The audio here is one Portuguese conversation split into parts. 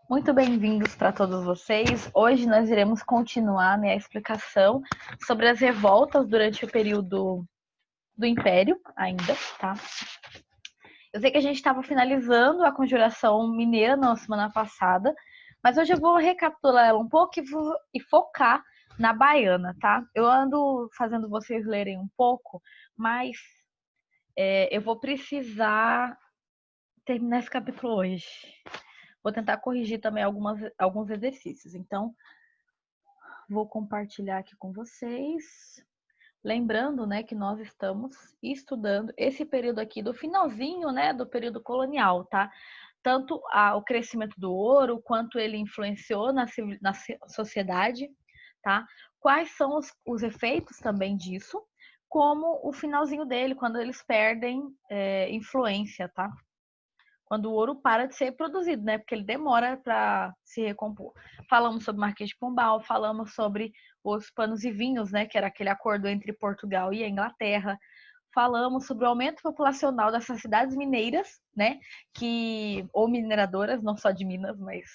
Muito bem-vindos para todos vocês. Hoje nós iremos continuar, a explicação sobre as revoltas durante o período do Império ainda, tá? Eu sei que a gente estava finalizando a Conjuração Mineira na semana passada, mas hoje eu vou recapitular ela um pouco e focar na Baiana, tá? Eu ando fazendo vocês lerem um pouco, mas eu vou precisar terminar esse capítulo hoje. Vou tentar corrigir também alguns exercícios. Então, vou compartilhar aqui com vocês. Lembrando, que nós estamos estudando esse período aqui do finalzinho, do período colonial, tá? Tanto o crescimento do ouro, quanto ele influenciou na sociedade, tá? Quais são os efeitos também disso, como o finalzinho dele, quando eles perdem influência, tá? Quando o ouro para de ser produzido, porque ele demora para se recompor. Falamos sobre Marquês de Pombal, falamos sobre os panos e vinhos, que era aquele acordo entre Portugal e a Inglaterra. Falamos sobre o aumento populacional dessas cidades mineiras, ou mineradoras, não só de Minas, mas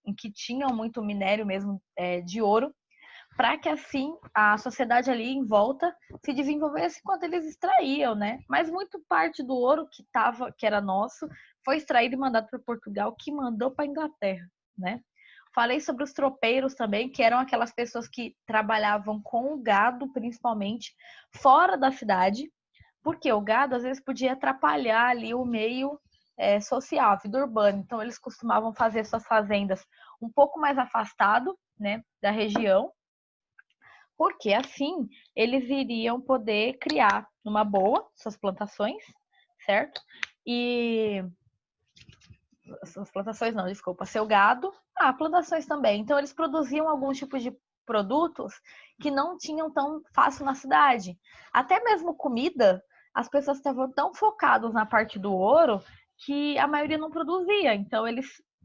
em que tinham muito minério mesmo de ouro, para que assim a sociedade ali em volta se desenvolvesse enquanto eles extraíam, Mas muito parte do ouro que era nosso, foi extraído e mandado para Portugal, que mandou para a Inglaterra, Falei sobre os tropeiros também, que eram aquelas pessoas que trabalhavam com o gado, principalmente, fora da cidade, porque o gado às vezes podia atrapalhar ali o meio social, a vida urbana. Então eles costumavam fazer suas fazendas um pouco mais afastado, da região, porque assim eles iriam poder criar numa boa suas plantações, certo? E suas plantações não, desculpa, seu gado, plantações também. Então eles produziam alguns tipos de produtos que não tinham tão fácil na cidade. Até mesmo comida, as pessoas estavam tão focadas na parte do ouro que a maioria não produzia. Então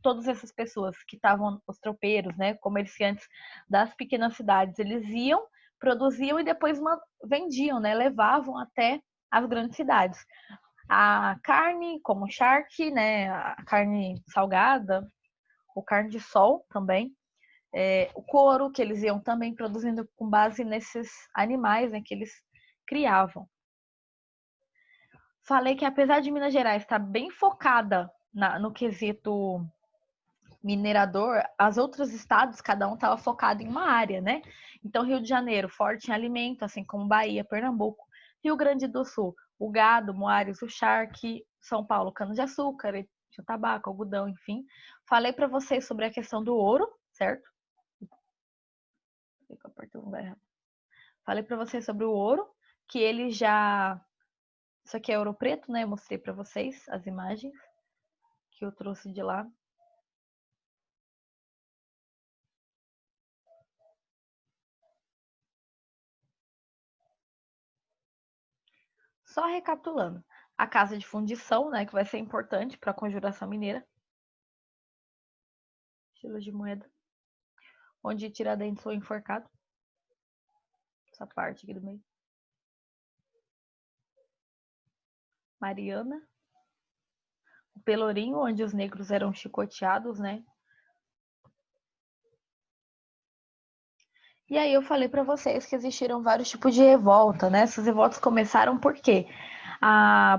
todas essas pessoas que estavam, os tropeiros, comerciantes das pequenas cidades, eles iam, produziam e depois vendiam, levavam até as grandes cidades. A carne, como charque, a carne salgada, ou carne de sol também, o couro, que eles iam também produzindo com base nesses animais, que eles criavam. Falei que apesar de Minas Gerais estar bem focada no quesito minerador, as outros estados, cada um estava focado em uma área, Então, Rio de Janeiro, forte em alimento, assim como Bahia, Pernambuco. Rio Grande do Sul, o gado, moares, o charque. São Paulo, cana-de-açúcar, tabaco, algodão, enfim. Falei para vocês sobre a questão do ouro, certo? Falei para vocês sobre o ouro, que ele já... Isso aqui é ouro preto, Eu mostrei para vocês as imagens que eu trouxe de lá. Só recapitulando, a casa de fundição, que vai ser importante para a conjuração mineira. Estilo de moeda. Onde Tiradentes foi enforcado. Essa parte aqui do meio. Mariana. O Pelourinho, onde os negros eram chicoteados, E aí eu falei para vocês que existiram vários tipos de revolta, Essas revoltas começaram por quê?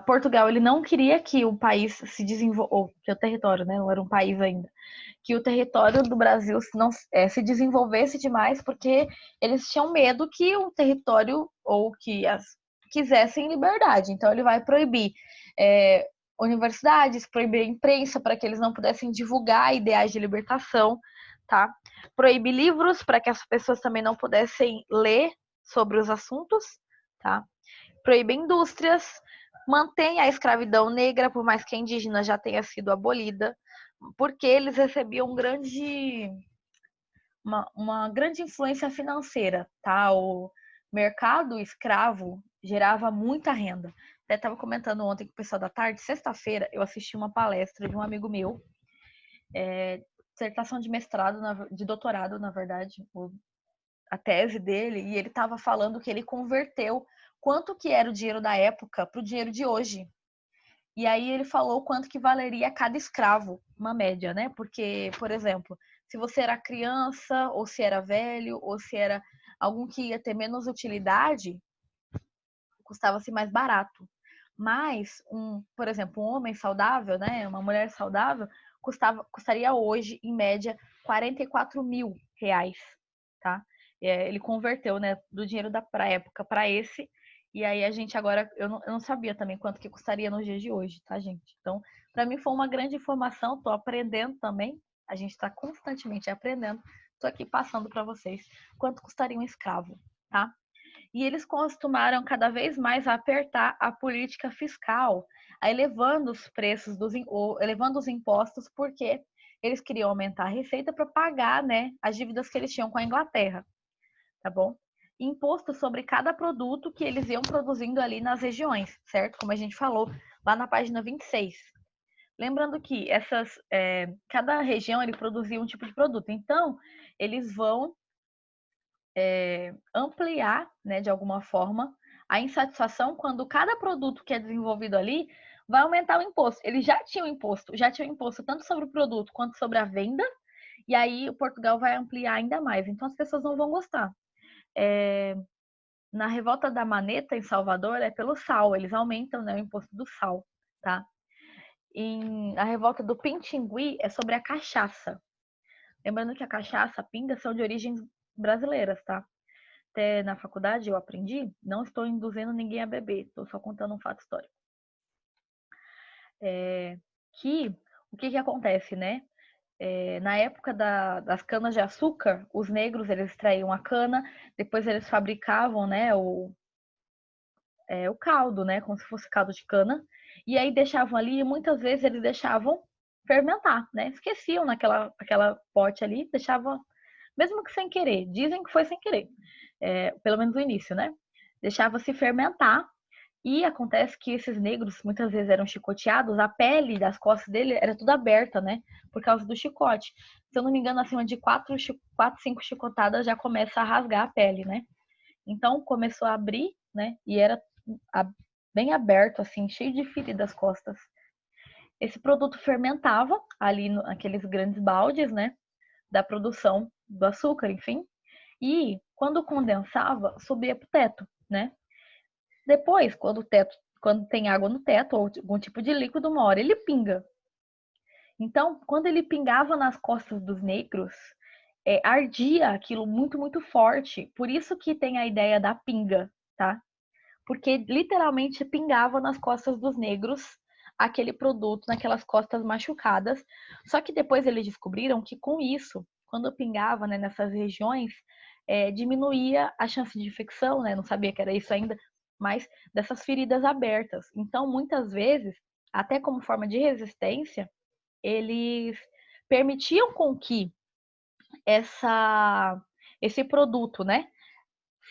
Portugal, ele não queria que o país se desenvolvesse, que o território, não era um país ainda, que o território do Brasil não se desenvolvesse demais, porque eles tinham medo que o território ou que quisessem liberdade. Então ele vai proibir universidades, proibir a imprensa para que eles não pudessem divulgar ideais de libertação, tá? Proibir livros para que as pessoas também não pudessem ler sobre os assuntos, tá? Proíbe indústrias, mantém a escravidão negra, por mais que a indígena já tenha sido abolida, porque eles recebiam uma grande influência financeira, tá? O mercado escravo gerava muita renda. Até estava comentando ontem com o pessoal da tarde, sexta-feira, eu assisti uma palestra de um amigo meu, dissertação de mestrado, de doutorado, na verdade, a tese dele, e ele estava falando que ele converteu quanto que era o dinheiro da época para o dinheiro de hoje. E aí ele falou quanto que valeria cada escravo, uma média, né? Porque, por exemplo, se você era criança, ou se era velho, ou se era algum que ia ter menos utilidade, custava-se mais barato. Mas, por exemplo, um homem saudável, né? Uma mulher saudável, custaria hoje, em média, 44 mil reais, tá? Ele converteu, né, do dinheiro pra época para esse. E aí a gente agora, eu não sabia também quanto que custaria nos dias de hoje, tá, gente? Então, para mim foi uma grande informação, tô aprendendo também. A gente está constantemente aprendendo. Tô aqui passando para vocês quanto custaria um escravo, tá? E eles costumaram cada vez mais apertar a política fiscal, elevando os preços, elevando os impostos, porque eles queriam aumentar a receita para pagar, né, as dívidas que eles tinham com a Inglaterra, tá bom? Imposto sobre cada produto que eles iam produzindo ali nas regiões, certo? Como a gente falou lá na página 26. Lembrando que cada região ele produzia um tipo de produto, então eles vão ampliar, né, de alguma forma, a insatisfação quando cada produto que é desenvolvido ali vai aumentar o imposto. Eles já tinham imposto tanto sobre o produto quanto sobre a venda, e aí o Portugal vai ampliar ainda mais. Então as pessoas não vão gostar. Na revolta da Maneta, em Salvador, é pelo sal, eles aumentam, né, o imposto do sal, tá? A revolta do Pintingui é sobre a cachaça. Lembrando que a cachaça, a pinga, são de origens brasileiras, tá? Até na faculdade eu aprendi, não estou induzindo ninguém a beber, estou só contando um fato histórico. O que acontece, né? Na época das canas de açúcar, os negros eles extraíam a cana, depois eles fabricavam, né, o caldo, né, como se fosse caldo de cana, e aí deixavam ali, e muitas vezes eles deixavam fermentar, né? Esqueciam aquela pote ali, deixavam, mesmo que sem querer, dizem que foi sem querer, pelo menos no início, né? Deixava-se fermentar. E acontece que esses negros muitas vezes eram chicoteados, a pele das costas dele era tudo aberta, né? Por causa do chicote. Se eu não me engano, acima de 5 chicotadas já começa a rasgar a pele, né? Então começou a abrir, né? E era bem aberto, assim, cheio de feridas das costas. Esse produto fermentava ali naqueles grandes baldes, né? Da produção do açúcar, enfim. E quando condensava, subia para o teto, né? Depois, quando tem água no teto ou algum tipo de líquido, uma hora ele pinga. Então, quando ele pingava nas costas dos negros, ardia aquilo muito, muito forte. Por isso que tem a ideia da pinga, tá? Porque literalmente pingava nas costas dos negros aquele produto, naquelas costas machucadas. Só que depois eles descobriram que com isso, quando pingava, né, nessas regiões, diminuía a chance de infecção, né? Não sabia que era isso ainda, mas dessas feridas abertas. Então, muitas vezes, até como forma de resistência, eles permitiam com que esse produto, né,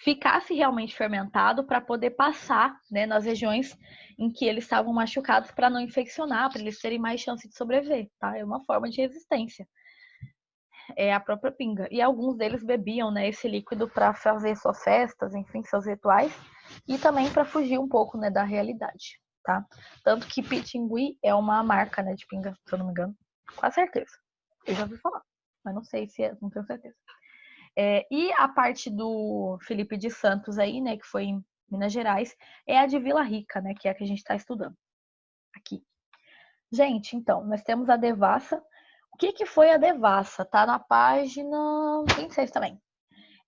ficasse realmente fermentado para poder passar, né, nas regiões em que eles estavam machucados para não infeccionar, para eles terem mais chance de sobreviver, tá? É uma forma de resistência. É a própria pinga. E alguns deles bebiam, né, esse líquido para fazer suas festas, enfim, seus rituais, e também para fugir um pouco, né, da realidade, tá? Tanto que Pitingui é uma marca, né, de pinga, se eu não me engano. Com certeza. Eu já ouvi falar, mas não sei se não tenho certeza. E a parte do Felipe de Santos aí, né, que foi em Minas Gerais, é a de Vila Rica, né, que é a que a gente está estudando aqui. Gente, então, nós temos a devassa. O que foi a devassa? Tá na página 26 também.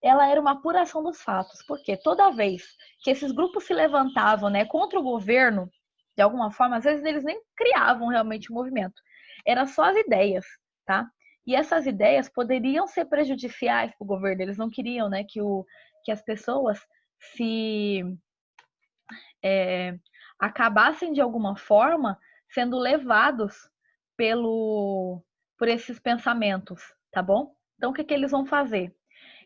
Ela era uma apuração dos fatos, porque toda vez que esses grupos se levantavam, né, contra o governo, de alguma forma, às vezes eles nem criavam realmente o movimento. Era só as ideias, tá? E essas ideias poderiam ser prejudiciais para o governo. Eles não queriam, né, que as pessoas se acabassem de alguma forma sendo levados por esses pensamentos, tá bom? Então, o que eles vão fazer?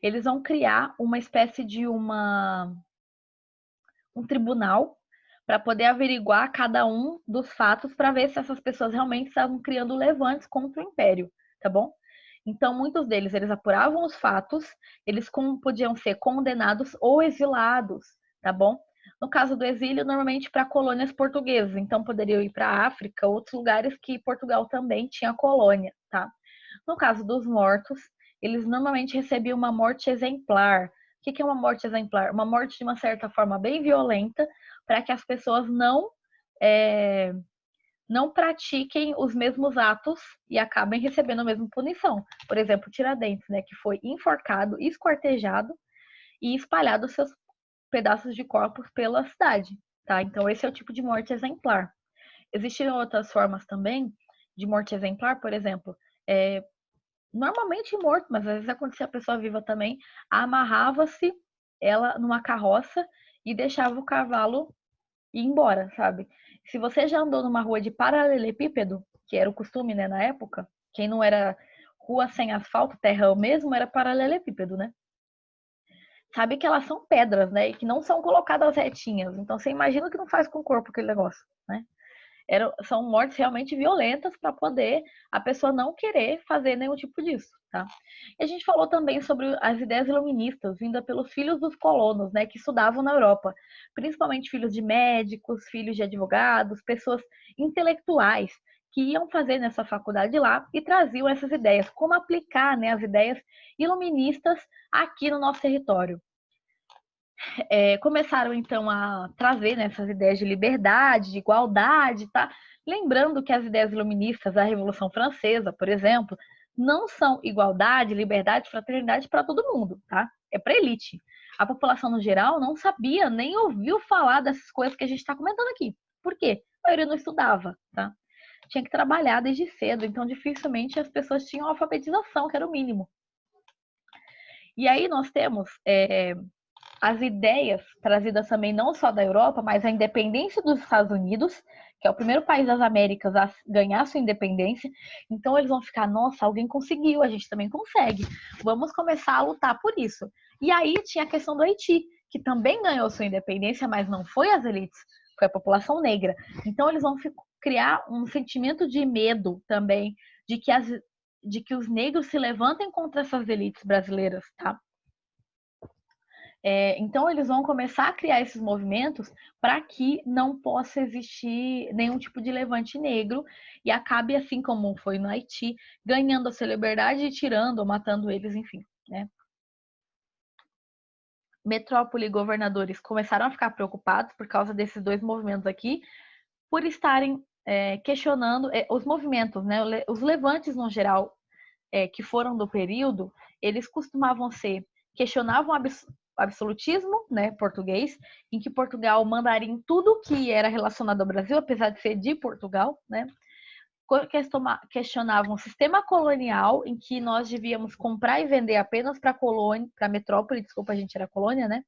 Eles vão criar uma espécie de um tribunal para poder averiguar cada um dos fatos para ver se essas pessoas realmente estavam criando levantes contra o império, tá bom? Então, muitos deles, eles apuravam os fatos, eles podiam ser condenados ou exilados, tá bom? No caso do exílio, normalmente para colônias portuguesas, então poderiam ir para a África, outros lugares que Portugal também tinha colônia, tá? No caso dos mortos, eles normalmente recebiam uma morte exemplar. O que é uma morte exemplar? Uma morte de uma certa forma bem violenta, para que as pessoas não pratiquem os mesmos atos e acabem recebendo a mesma punição. Por exemplo, Tiradentes, né, que foi enforcado, esquartejado e espalhado seus pedaços de corpos pela cidade, tá? Então esse é o tipo de morte exemplar. Existem outras formas também de morte exemplar, por exemplo, normalmente morto, mas às vezes acontecia a pessoa viva também, amarrava-se ela numa carroça e deixava o cavalo ir embora, sabe? Se você já andou numa rua de paralelepípedo, que era o costume, né, na época, quem não era rua sem asfalto, terrão mesmo, era paralelepípedo, né? Sabe que elas são pedras, né? E que não são colocadas retinhas. Então você imagina o que não faz com o corpo aquele negócio, né? São mortes realmente violentas para poder a pessoa não querer fazer nenhum tipo disso, tá? E a gente falou também sobre as ideias iluministas vindas pelos filhos dos colonos, né, que estudavam na Europa, principalmente filhos de médicos, filhos de advogados, pessoas intelectuais que iam fazer nessa faculdade lá e traziam essas ideias, como aplicar, né, as ideias iluministas aqui no nosso território. Começaram então a trazer, né, essas ideias de liberdade, de igualdade, tá? Lembrando que as ideias iluministas da Revolução Francesa, por exemplo, não são igualdade, liberdade, fraternidade para todo mundo, tá? É para elite. A população no geral não sabia nem ouviu falar dessas coisas que a gente está comentando aqui. Por quê? A maioria não estudava, tá? Tinha que trabalhar desde cedo, então dificilmente as pessoas tinham alfabetização, que era o mínimo. E aí nós temos as ideias trazidas também não só da Europa, mas a independência dos Estados Unidos, que é o primeiro país das Américas a ganhar sua independência. Então eles vão ficar, nossa, alguém conseguiu, a gente também consegue. Vamos começar a lutar por isso. E aí tinha a questão do Haiti, que também ganhou sua independência, mas não foi as elites, foi a população negra. Então eles vão criar um sentimento de medo também de que os negros se levantem contra essas elites brasileiras, tá? Então, eles vão começar a criar esses movimentos para que não possa existir nenhum tipo de levante negro e acabe, assim como foi no Haiti, ganhando a sua liberdade e tirando ou matando eles, enfim, né? Metrópole e governadores começaram a ficar preocupados por causa desses dois movimentos aqui, por estarem questionando os movimentos, né? Os levantes, no geral, que foram do período, eles costumavam questionavam absolutismo, né, português, em que Portugal mandaria em tudo que era relacionado ao Brasil, apesar de ser de Portugal, né? Questionavam o sistema colonial, em que nós devíamos comprar e vender apenas para colônia, para metrópole, desculpa, a gente era colônia, né?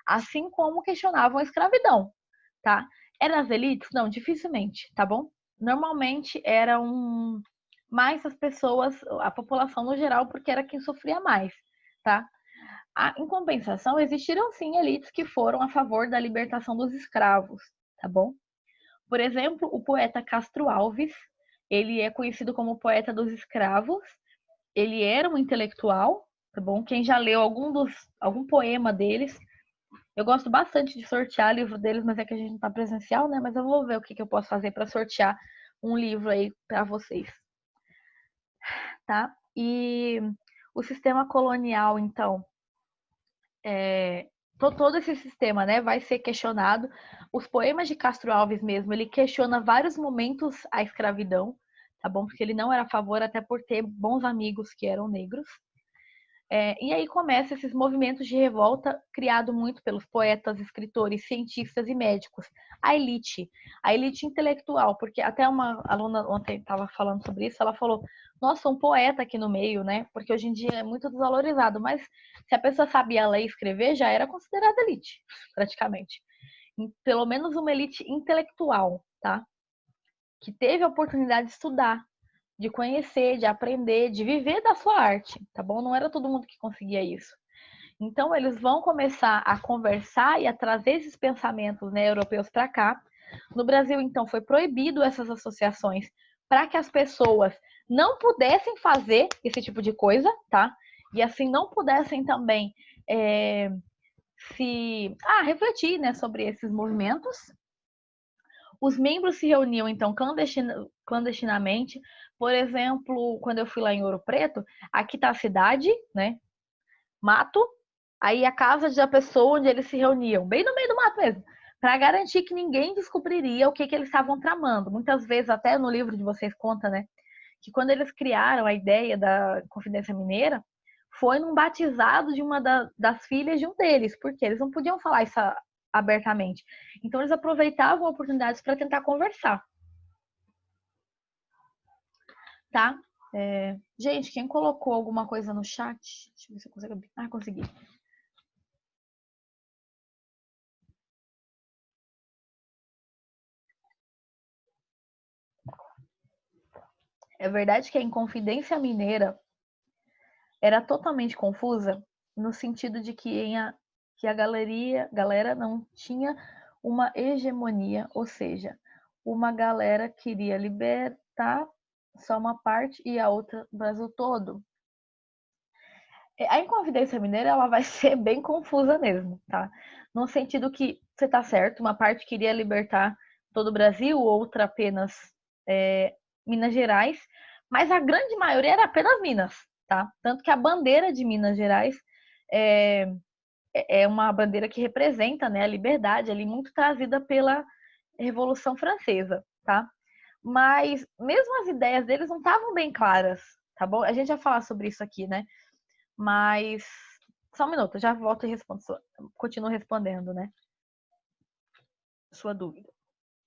Assim como questionavam a escravidão, tá? Eram as elites? Não, dificilmente, tá bom? Normalmente eram mais as pessoas, a população no geral, porque era quem sofria mais, tá? Em compensação, existiram sim elites que foram a favor da libertação dos escravos, tá bom? Por exemplo, o poeta Castro Alves, ele é conhecido como o poeta dos escravos. Ele era um intelectual, tá bom? Quem já leu algum poema deles, eu gosto bastante de sortear livro deles, mas é que a gente não tá presencial, né? Mas eu vou ver o que eu posso fazer para sortear um livro aí para vocês, tá? E o sistema colonial, então, todo esse sistema, né, vai ser questionado. Os poemas de Castro Alves mesmo, ele questiona vários momentos a escravidão, tá bom? Porque ele não era a favor, até por ter bons amigos que eram negros. E aí começam esses movimentos de revolta criado muito pelos poetas, escritores, cientistas e médicos. A elite intelectual, porque até uma aluna ontem estava falando sobre isso, ela falou, nossa, um poeta aqui no meio, né? Porque hoje em dia é muito desvalorizado, mas se a pessoa sabia ler e escrever, já era considerada elite, praticamente. Pelo menos uma elite intelectual, tá? Que teve a oportunidade de estudar, de conhecer, de aprender, de viver da sua arte, tá bom? Não era todo mundo que conseguia isso. Então, eles vão começar a conversar e a trazer esses pensamentos, né, europeus para cá. No Brasil, então, foi proibido essas associações para que as pessoas não pudessem fazer esse tipo de coisa, tá? E assim não pudessem também refletir, né, sobre esses movimentos. Os membros se reuniam, então, clandestinamente. Por exemplo, quando eu fui lá em Ouro Preto, aqui tá a cidade, né? Mato, aí a casa da pessoa onde eles se reuniam, bem no meio do mato mesmo, para garantir que ninguém descobriria o que eles estavam tramando. Muitas vezes, até no livro de vocês conta, né? Que quando eles criaram a ideia da Confidência Mineira, foi num batizado de uma das filhas de um deles, porque eles não podiam falar isso abertamente. Então eles aproveitavam oportunidades para tentar conversar, tá? Gente, quem colocou alguma coisa no chat? Deixa eu ver se eu consigo abrir. Consegui. É verdade que a Inconfidência Mineira era totalmente confusa, no sentido de que a galera não tinha uma hegemonia, ou seja, uma galera queria libertar só uma parte e a outra o Brasil todo. A Inconfidência Mineira ela vai ser bem confusa mesmo, tá? No sentido que você tá certo, uma parte queria libertar todo o Brasil, outra apenas Minas Gerais, mas a grande maioria era apenas Minas, tá? Tanto que a bandeira de Minas Gerais é uma bandeira que representa, né, a liberdade, ali muito trazida pela Revolução Francesa, tá? Mas mesmo as ideias deles não estavam bem claras, tá bom? A gente vai falar sobre isso aqui, né? Mas só um minuto, eu já volto e respondo, continuo respondendo, né? Sua dúvida.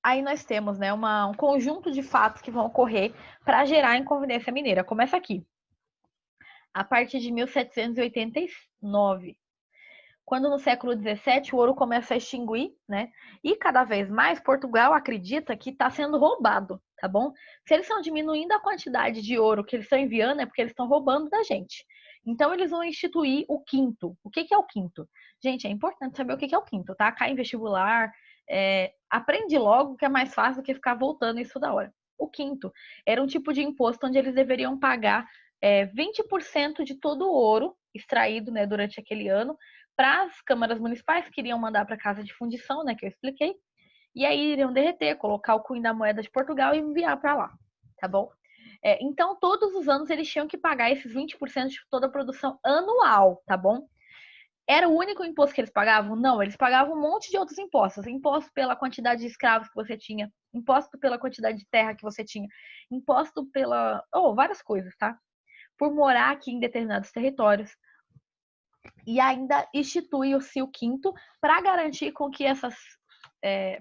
Aí nós temos, né, um conjunto de fatos que vão ocorrer para gerar a Inconfidência Mineira. Começa aqui. A partir de 1789, quando no século XVII o ouro começa a extinguir, né? E cada vez mais Portugal acredita que está sendo roubado, tá bom? Se eles estão diminuindo a quantidade de ouro que eles estão enviando, é porque eles estão roubando da gente. Então eles vão instituir o quinto. O que é o quinto? Gente, é importante saber o que é o quinto, tá? Cai em vestibular, aprende logo que é mais fácil do que ficar voltando isso da hora. O quinto era um tipo de imposto onde eles deveriam pagar 20% de todo o ouro extraído, né, durante aquele ano para as câmaras municipais que iriam mandar para a casa de fundição, né, que eu expliquei, e aí iriam derreter, colocar o cunho da moeda de Portugal e enviar para lá, tá bom? Então, todos os anos eles tinham que pagar esses 20% de toda a produção anual, tá bom? Era o único imposto que eles pagavam? Não, eles pagavam um monte de outros impostos. Imposto pela quantidade de escravos que você tinha, imposto pela quantidade de terra que você tinha, imposto pela... várias coisas, tá? Por morar aqui em determinados territórios. E ainda institui-se o quinto para garantir com que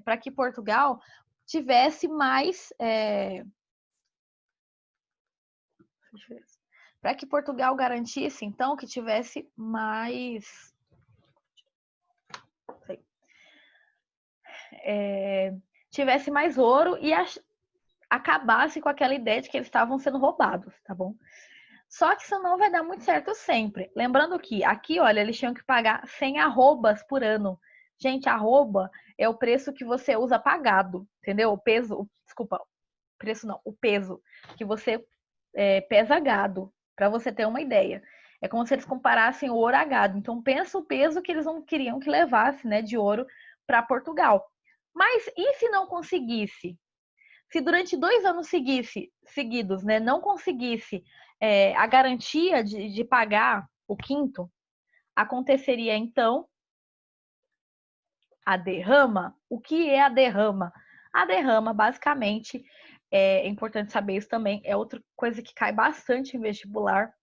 para que Portugal tivesse mais para que Portugal garantisse então que tivesse mais tivesse mais ouro e acabasse com aquela ideia de que eles estavam sendo roubados, tá bom? Só que isso não vai dar muito certo sempre. Lembrando que aqui, olha, eles tinham que pagar 100 arrobas por ano. Gente, arroba é o preço que você usa pagado, entendeu? O peso, desculpa, preço não, o peso que você pesa gado, para você ter uma ideia. É como se eles comparassem o ouro a gado. Então, pensa o peso que eles não queriam que levasse, né, de ouro para Portugal. Mas e se não conseguisse? Se durante 2 anos seguidos, né, não conseguisse a garantia de pagar o quinto, aconteceria então a derrama. O que é a derrama? A derrama, basicamente, é importante saber isso também, é outra coisa que cai bastante em vestibular.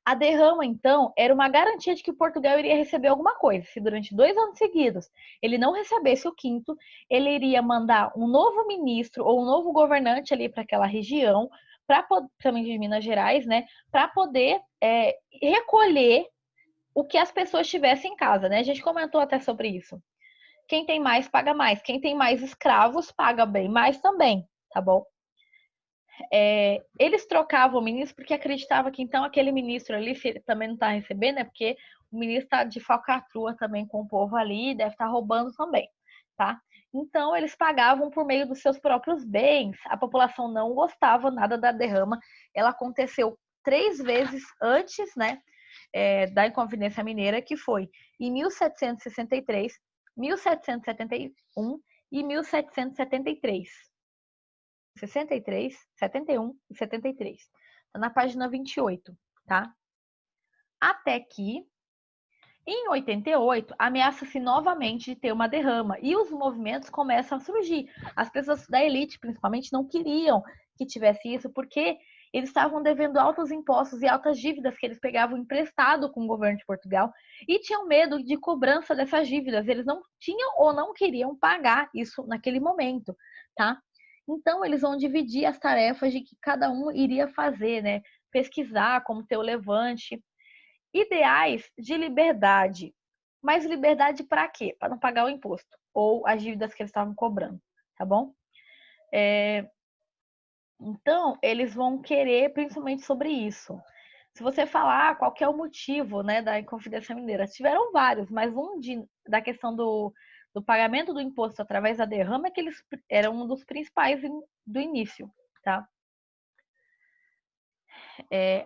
A derrama, então, era uma garantia de que Portugal iria receber alguma coisa. Se durante 2 anos seguidos ele não recebesse o quinto, ele iria mandar um novo ministro ou um novo governante ali para aquela região, também de Minas Gerais, né, para poder recolher o que as pessoas tivessem em casa, né? A gente comentou até sobre isso. Quem tem mais paga mais, quem tem mais escravos paga bem mais também, tá bom? Eles trocavam o ministro porque acreditavam que então aquele ministro ali, se ele também não está recebendo, é porque o ministro está de falcatrua também com o povo ali, deve estar roubando também, tá? Então eles pagavam por meio dos seus próprios bens. A população não gostava nada da derrama. Ela aconteceu 3 vezes antes, né, da Inconfidência Mineira, que foi em 1763, 1771 e 1773. 63, 71 e 73. Tá na página 28, tá? Até que, em 88, ameaça-se novamente de ter uma derrama e os movimentos começam a surgir. As pessoas da elite, principalmente, não queriam que tivesse isso porque eles estavam devendo altos impostos e altas dívidas que eles pegavam emprestado com o governo de Portugal e tinham medo de cobrança dessas dívidas. Eles não tinham ou não queriam pagar isso naquele momento, tá? Então, eles vão dividir as tarefas de que cada um iria fazer, né? Pesquisar como ter o levante. Ideais de liberdade. Mas liberdade para quê? Para não pagar o imposto ou as dívidas que eles estavam cobrando, tá bom? Então, eles vão querer principalmente sobre isso. Se você falar qual que é o motivo, né, da Inconfidência Mineira, tiveram vários, mas da questão do pagamento do imposto através da derrama é que eles eram um dos principais do início, tá?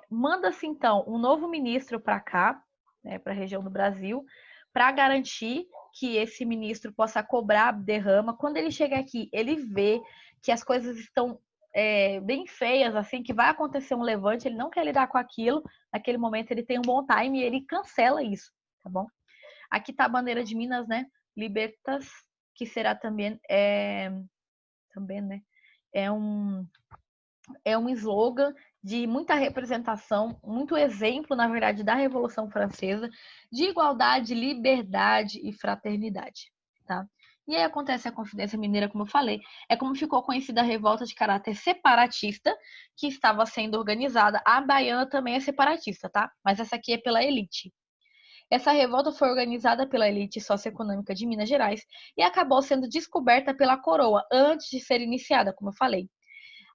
Manda-se, então, um novo ministro para cá, né, para a região do Brasil, para garantir que esse ministro possa cobrar a derrama. Quando ele chega aqui, ele vê que as coisas estão bem feias, assim, que vai acontecer um levante, ele não quer lidar com aquilo, naquele momento ele tem um bom time e ele cancela isso, tá bom? Aqui tá a bandeira de Minas, né? Libertas, que será também, né? É um slogan de muita representação, muito exemplo, na verdade, da Revolução Francesa, de igualdade, liberdade e fraternidade, tá? E aí acontece a Confidência Mineira, como eu falei, é como ficou conhecida a revolta de caráter separatista que estava sendo organizada. A baiana também é separatista, tá? Mas essa aqui é pela elite. Essa revolta foi organizada pela elite socioeconômica de Minas Gerais e acabou sendo descoberta pela coroa antes de ser iniciada, como eu falei.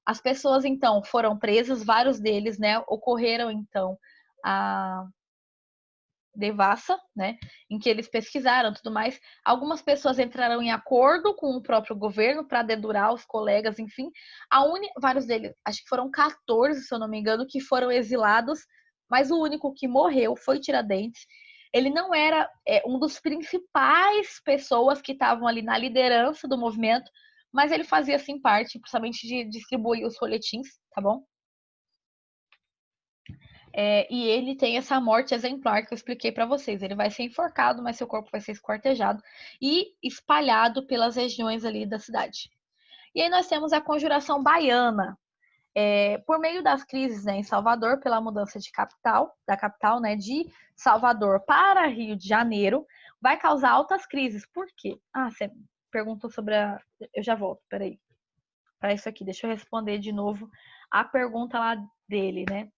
As pessoas, então, foram presas, vários deles, né, ocorreram, então, a devassa, né, em que eles pesquisaram tudo mais. Algumas pessoas entraram em acordo com o próprio governo para dedurar os colegas, enfim. Vários deles, acho que foram 14, se eu não me engano, que foram exilados, mas o único que morreu foi Tiradentes. Ele não era um dos principais pessoas que estavam ali na liderança do movimento, mas ele fazia, assim, parte, principalmente de distribuir os folhetins, tá bom? E ele tem essa morte exemplar que eu expliquei para vocês. Ele vai ser enforcado, mas seu corpo vai ser esquartejado e espalhado pelas regiões ali da cidade. E aí nós temos a conjuração baiana. Por meio das crises, né, em Salvador, pela mudança de capital, da capital, né, de Salvador para Rio de Janeiro, vai causar altas crises. Por quê? Você perguntou sobre a... Eu já volto, peraí. Para isso aqui, deixa eu responder de novo a pergunta lá dele, né?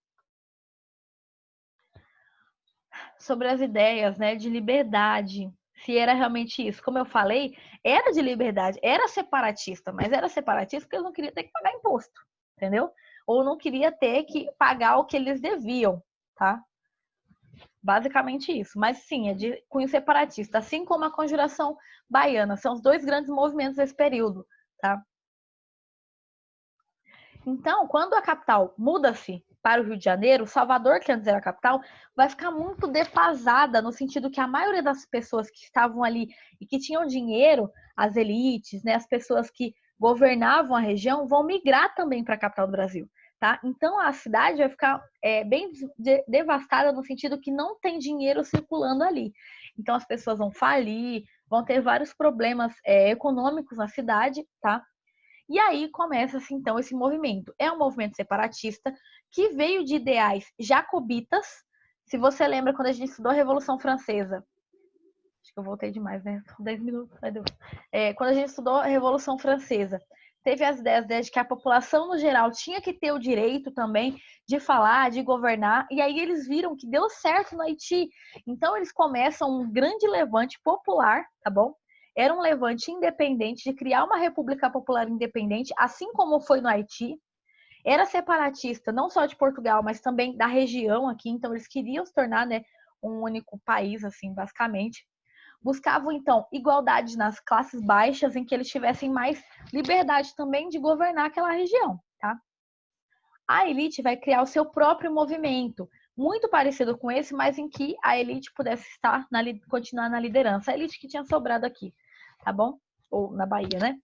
Sobre as ideias, né, de liberdade, se era realmente isso. Como eu falei, era de liberdade, era separatista, mas era separatista porque eles não queriam ter que pagar imposto, entendeu? Ou não queria ter que pagar o que eles deviam, tá? Basicamente isso. Mas sim, é de cunho separatista, assim como a Conjuração Baiana. São os dois grandes movimentos desse período, tá? Então, quando a capital muda-se para o Rio de Janeiro, Salvador, que antes era a capital, vai ficar muito defasada, no sentido que a maioria das pessoas que estavam ali e que tinham dinheiro, as elites, né, as pessoas que governavam a região, vão migrar também para a capital do Brasil. Tá? Então a cidade vai ficar bem devastada no sentido que não tem dinheiro circulando ali. Então as pessoas vão falir, vão ter vários problemas econômicos na cidade, tá? E aí começa-se então esse movimento. É um movimento separatista que veio de ideais jacobitas. Se você lembra quando a gente estudou a Revolução Francesa, acho que eu voltei demais, né? 10 minutos, ai Deus. Quando a gente estudou a Revolução Francesa, teve as ideias de que a população no geral tinha que ter o direito também de falar, de governar, e aí eles viram que deu certo no Haiti. Então eles começam um grande levante popular, tá bom? Era um levante independente de criar uma república popular independente, assim como foi no Haiti. Era separatista, não só de Portugal, mas também da região aqui. Então eles queriam se tornar, né, um único país, assim, basicamente. Buscavam, então, igualdade nas classes baixas, em que eles tivessem mais liberdade também de governar aquela região, tá? A elite vai criar o seu próprio movimento, muito parecido com esse, mas em que a elite pudesse continuar na liderança. A elite que tinha sobrado aqui, tá bom? Ou na Bahia, né?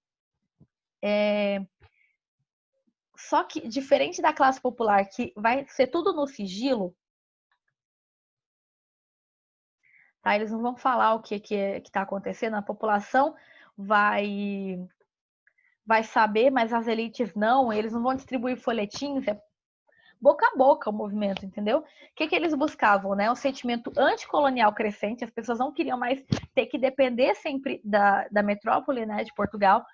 Só que, diferente da classe popular, que vai ser tudo no sigilo, tá? Eles não vão falar o que está acontecendo, a população vai saber, mas as elites não, eles não vão distribuir folhetins, é boca a boca o movimento, entendeu? O que eles buscavam, né? O sentimento anticolonial crescente, as pessoas não queriam mais ter que depender sempre da metrópole, né, de Portugal,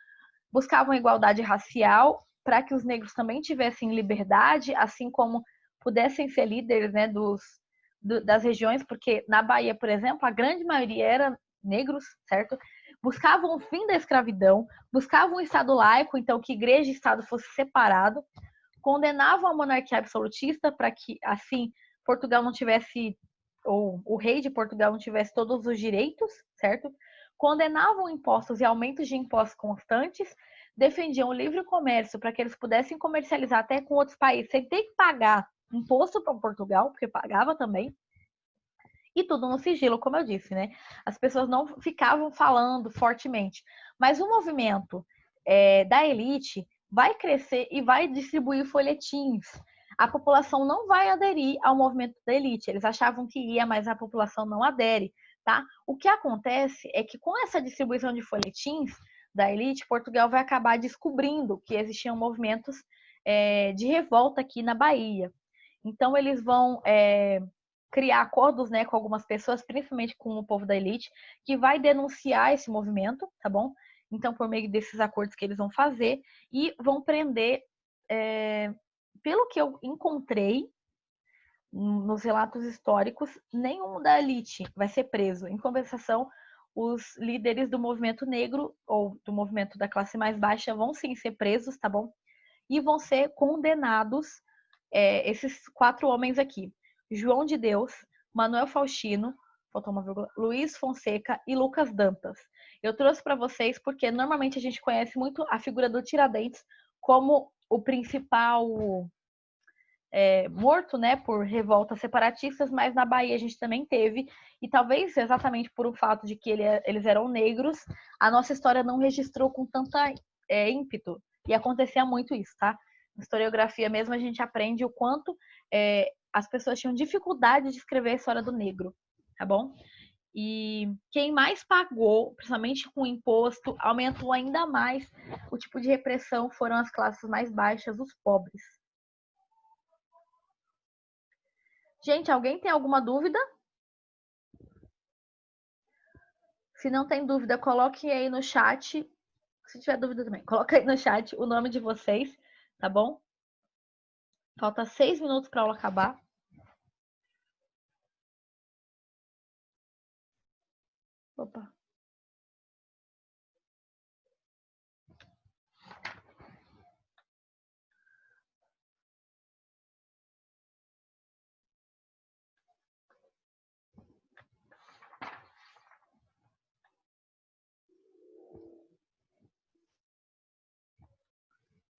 buscavam igualdade racial para que os negros também tivessem liberdade, assim como pudessem ser líderes, né, das regiões, porque na Bahia, por exemplo, a grande maioria era negros, certo? Buscavam o fim da escravidão, buscavam um Estado laico, então que igreja e Estado fosse separado, condenavam a monarquia absolutista para que, assim, Portugal não tivesse, ou o rei de Portugal não tivesse todos os direitos, certo? Condenavam impostos e aumentos de impostos constantes, defendiam o livre comércio para que eles pudessem comercializar até com outros países sem ter que pagar imposto para Portugal, porque pagava também, e tudo no sigilo, como eu disse, né? As pessoas não ficavam falando fortemente, mas o movimento da elite vai crescer e vai distribuir folhetins. A população não vai aderir ao movimento da elite. Eles achavam que ia, mas a população não adere, tá? O que acontece é que com essa distribuição de folhetins da elite, Portugal vai acabar descobrindo que existiam movimentos de revolta aqui na Bahia. Então eles vão criar acordos, né, com algumas pessoas, principalmente com o povo da elite, que vai denunciar esse movimento, tá bom? Então, por meio desses acordos que eles vão fazer, e vão prender, pelo que eu encontrei nos relatos históricos, nenhum da elite vai ser preso. Em compensação, os líderes do movimento negro, ou do movimento da classe mais baixa, vão sim ser presos, tá bom? E vão ser condenados, esses 4 homens aqui: João de Deus, Manuel Faustino, faltou uma vírgula, Luiz Fonseca e Lucas Dantas. Eu trouxe para vocês porque normalmente a gente conhece muito a figura do Tiradentes como o principal morto, né, por revoltas separatistas, mas na Bahia a gente também teve, e talvez exatamente por o fato de que eles eram negros, a nossa história não registrou com tanta ímpeto, e acontecia muito isso, tá? Na historiografia mesmo a gente aprende o quanto as pessoas tinham dificuldade de escrever a história do negro, tá bom? E quem mais pagou, principalmente com o imposto, aumentou ainda mais o tipo de repressão, foram as classes mais baixas, os pobres. Gente, alguém tem alguma dúvida? Se não tem dúvida, coloque aí no chat. Se tiver dúvida também, coloque aí no chat o nome de vocês, tá bom? Falta 6 minutos para a aula acabar. Opa.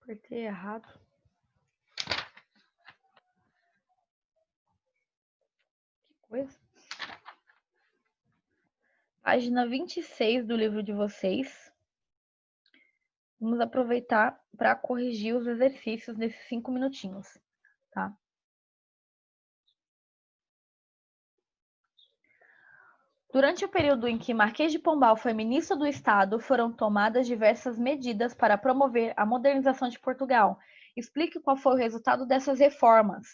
Apertei errado. Que coisa. Página 26 do livro de vocês. Vamos aproveitar para corrigir os exercícios nesses 5 minutinhos, tá? Durante o período em que Marquês de Pombal foi ministro do Estado, foram tomadas diversas medidas para promover a modernização de Portugal. Explique qual foi o resultado dessas reformas.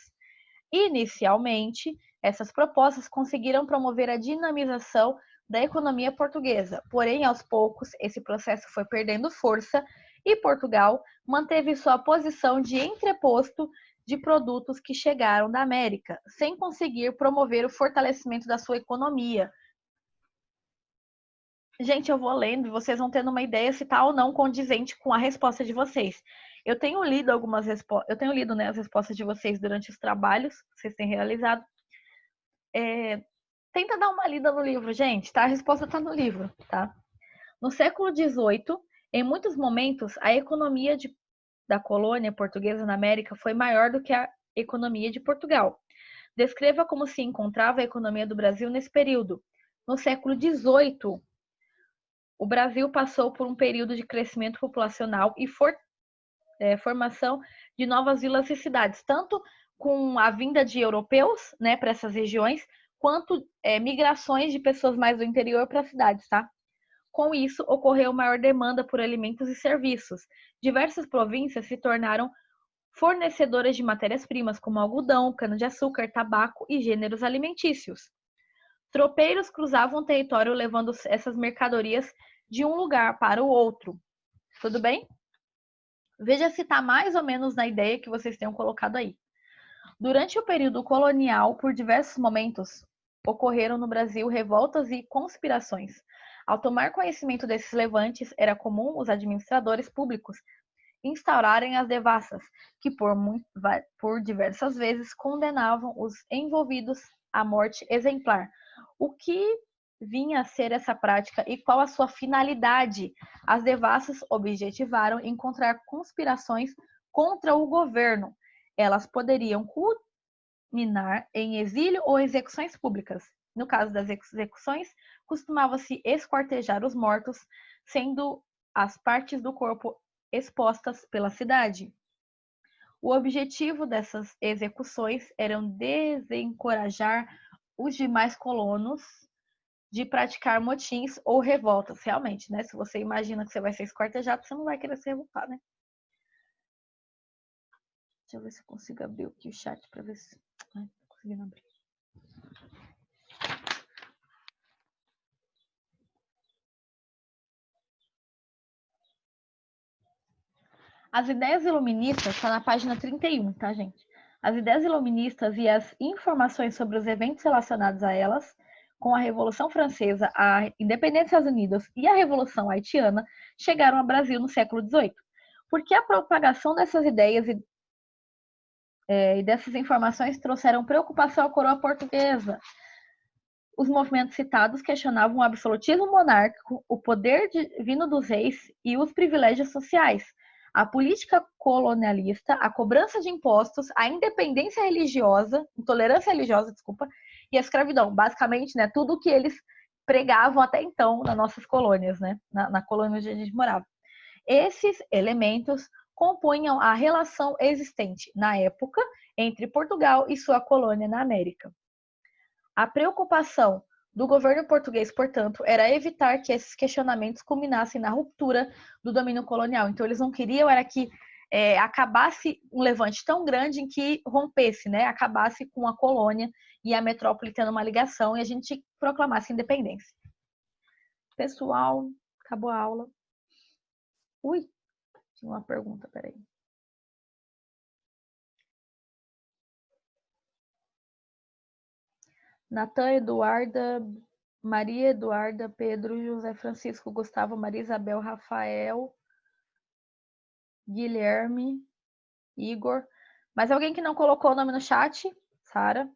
Inicialmente, essas propostas conseguiram promover a dinamização da economia portuguesa, porém, aos poucos, esse processo foi perdendo força e Portugal manteve sua posição de entreposto de produtos que chegaram da América, sem conseguir promover o fortalecimento da sua economia. Gente, eu vou lendo e vocês vão tendo uma ideia se tá ou não condizente com a resposta de vocês. Eu tenho lido algumas respostas, eu tenho lido, né, as respostas de vocês durante os trabalhos que vocês têm realizado. Tenta dar uma lida no livro, gente, tá? A resposta tá no livro, tá? No século XVIII, em muitos momentos, a economia da colônia portuguesa na América foi maior do que a economia de Portugal. Descreva como se encontrava a economia do Brasil nesse período. No século XVIII, o Brasil passou por um período de crescimento populacional e formação de novas vilas e cidades, tanto com a vinda de europeus, né, para essas regiões, quanto migrações de pessoas mais do interior para as cidades, tá? Com isso, ocorreu maior demanda por alimentos e serviços. Diversas províncias se tornaram fornecedoras de matérias-primas, como algodão, cana-de-açúcar, tabaco e gêneros alimentícios. Tropeiros cruzavam o território levando essas mercadorias de um lugar para o outro. Tudo bem? Veja se está mais ou menos na ideia que vocês tenham colocado aí. Durante o período colonial, por diversos momentos, ocorreram no Brasil revoltas e conspirações. Ao tomar conhecimento desses levantes, era comum os administradores públicos instaurarem as devassas, que por diversas vezes condenavam os envolvidos à morte exemplar. O que vinha a ser essa prática e qual a sua finalidade? As devassas objetivaram encontrar conspirações contra o governo. Elas poderiam culminar em exílio ou execuções públicas. No caso das execuções, costumava-se esquartejar os mortos, sendo as partes do corpo expostas pela cidade. O objetivo dessas execuções era desencorajar os demais colonos de praticar motins ou revoltas, realmente, né? Se você imagina que você vai ser esquartejado, você não vai querer se revoltar, né? Deixa eu ver se eu consigo abrir aqui o chat para ver se... Ai, não tô conseguindo abrir. As ideias iluministas está na página 31, tá, gente? As ideias iluministas e as informações sobre os eventos relacionados a elas, com a Revolução Francesa, a independência dos Estados Unidos e a Revolução Haitiana, chegaram ao Brasil no século XVIII. Porque a propagação dessas ideias e dessas informações trouxeram preocupação à coroa portuguesa. Os movimentos citados questionavam o absolutismo monárquico, o poder divino dos reis e os privilégios sociais, a política colonialista, a cobrança de impostos, a independência religiosa, intolerância religiosa, desculpa, e a escravidão. Basicamente, né, tudo que eles pregavam até então nas nossas colônias, né, na colônia onde a gente morava. Esses elementos compunham a relação existente na época entre Portugal e sua colônia na América. A preocupação do governo português, portanto, era evitar que esses questionamentos culminassem na ruptura do domínio colonial. Então, eles não queriam era que acabasse um levante tão grande em que rompesse, né? Acabasse com a colônia e a metrópole tendo uma ligação e a gente proclamasse independência. Pessoal, acabou a aula. Ui, tinha uma pergunta, peraí. Natan, Eduarda, Maria Eduarda, Pedro, José Francisco, Gustavo, Maria Isabel, Rafael, Guilherme, Igor. Mais alguém que não colocou o nome no chat? Sara.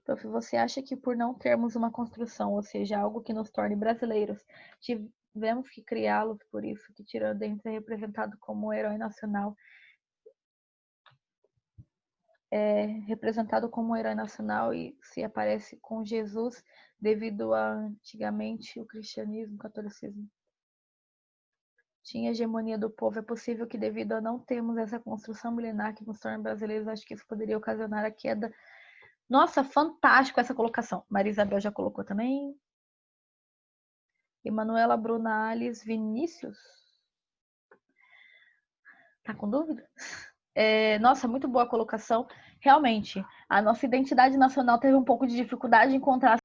Prof, você acha que por não termos uma construção, ou seja, algo que nos torne brasileiros, tivemos que criá-los, por isso que Tiradentes é representado como herói nacional? Representado como herói nacional e se aparece com Jesus devido a antigamente o cristianismo, o catolicismo tinha hegemonia do povo. É possível que devido a não termos essa construção milenar que nos torna brasileiros, acho que isso poderia ocasionar a queda. Nossa, fantástico essa colocação. Maria Isabel já colocou também. Emanuela, Bruna, Alice, Vinícius. Tá com dúvida? Nossa, muito boa a colocação. Realmente, a nossa identidade nacional teve um pouco de dificuldade em encontrar